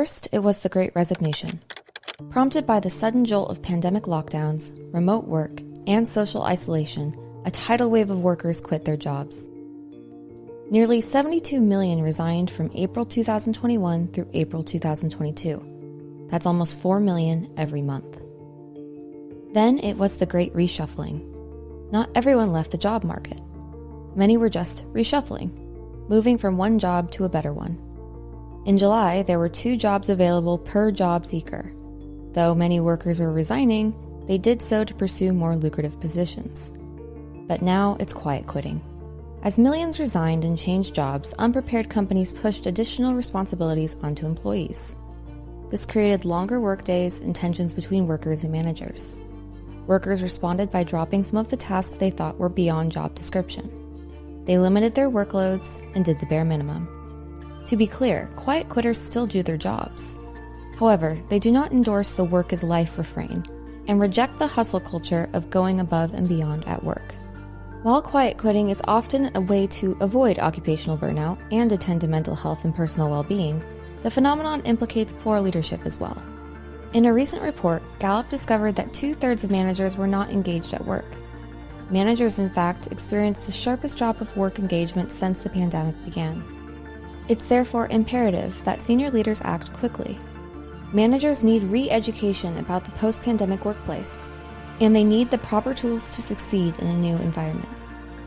First, it was the Great Resignation. Prompted by the sudden jolt of pandemic lockdowns, remote work, and social isolation, a tidal wave of workers quit their jobs. Nearly 72 million resigned from April 2021 through April 2022. That's almost 4 million every month. Then it was the Great Reshuffling. Not everyone left the job market. Many were just reshuffling, moving from one job to a better one. In July, there were 2 jobs available per job seeker. Though many workers were resigning, they did so to pursue more lucrative positions. But now it's quiet quitting. As millions resigned and changed jobs, unprepared companies pushed additional responsibilities onto employees. This created longer workdays and tensions between workers and managers. Workers responded by dropping some of the tasks they thought were beyond job description. They limited their workloads and did the bare minimum. To be clear, quiet quitters still do their jobs. However, they do not endorse the work is life refrain and reject the hustle culture of going above and beyond at work. While quiet quitting is often a way to avoid occupational burnout and attend to mental health and personal well-being, the phenomenon implicates poor leadership as well. In a recent report, Gallup discovered that 2/3 of managers were not engaged at work. Managers, in fact, experienced the sharpest drop of work engagement since the pandemic began. It's therefore imperative that senior leaders act quickly. Managers need re-education about the post-pandemic workplace, and they need the proper tools to succeed in a new environment.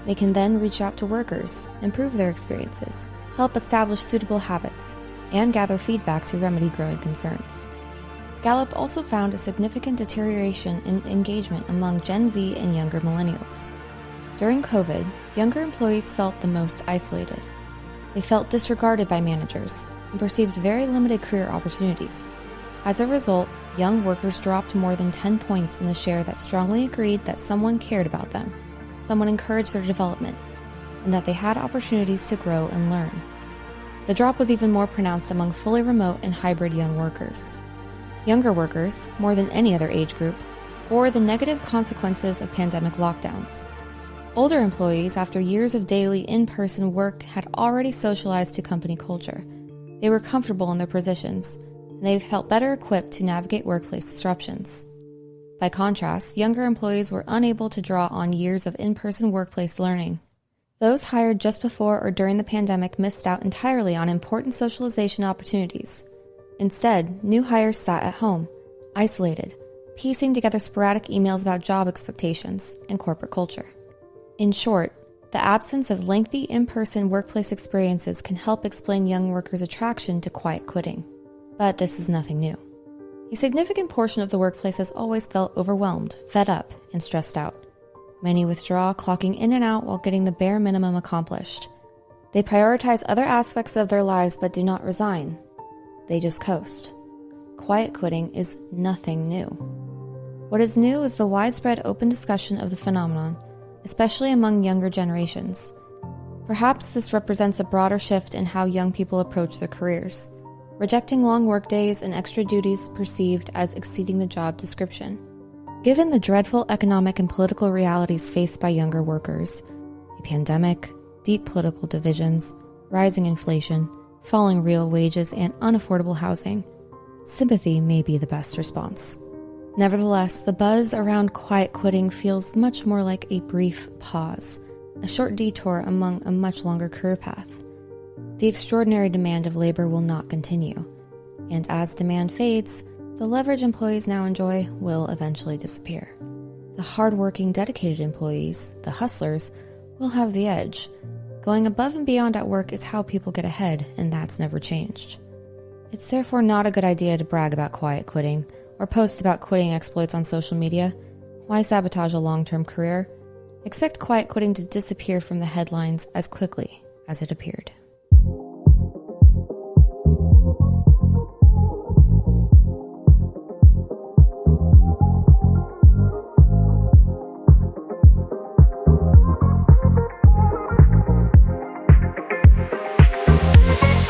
They can then reach out to workers, improve their experiences, help establish suitable habits, and gather feedback to remedy growing concerns. Gallup also found a significant deterioration in engagement among Gen Z and younger millennials. During COVID, younger employees felt the most isolated. They felt disregarded by managers and perceived very limited career opportunities. As a result, young workers dropped more than 10 points in the share that strongly agreed that someone cared about them, someone encouraged their development, and that they had opportunities to grow and learn. The drop was even more pronounced among fully remote and hybrid young workers. Younger workers, more than any other age group, bore the negative consequences of pandemic lockdowns. Older employees, after years of daily in-person work, had already socialized to company culture. They were comfortable in their positions, and they felt better equipped to navigate workplace disruptions. By contrast, younger employees were unable to draw on years of in-person workplace learning. Those hired just before or during the pandemic missed out entirely on important socialization opportunities. Instead, new hires sat at home, isolated, piecing together sporadic emails about job expectations and corporate culture. In short, the absence of lengthy in-person workplace experiences can help explain young workers' attraction to quiet quitting. But this is nothing new. A significant portion of the workplace has always felt overwhelmed, fed up, and stressed out. Many withdraw, clocking in and out while getting the bare minimum accomplished. They prioritize other aspects of their lives but do not resign. They just coast. Quiet quitting is nothing new. What is new is the widespread open discussion of the phenomenon, especially among younger generations. Perhaps this represents a broader shift in how young people approach their careers, rejecting long workdays and extra duties perceived as exceeding the job description. Given the dreadful economic and political realities faced by younger workers, a pandemic, deep political divisions, rising inflation, falling real wages, and unaffordable housing, sympathy may be the best response. Nevertheless, the buzz around quiet quitting feels much more like a brief pause, a short detour among a much longer career path. The extraordinary demand of labor will not continue, and as demand fades, the leverage employees now enjoy will eventually disappear. The hard-working, dedicated employees, the hustlers, will have the edge. Going above and beyond at work is how people get ahead, and that's never changed. It's therefore not a good idea to brag about quiet quitting or post about quitting exploits on social media. Why sabotage a long-term career? Expect quiet quitting to disappear from the headlines as quickly as it appeared.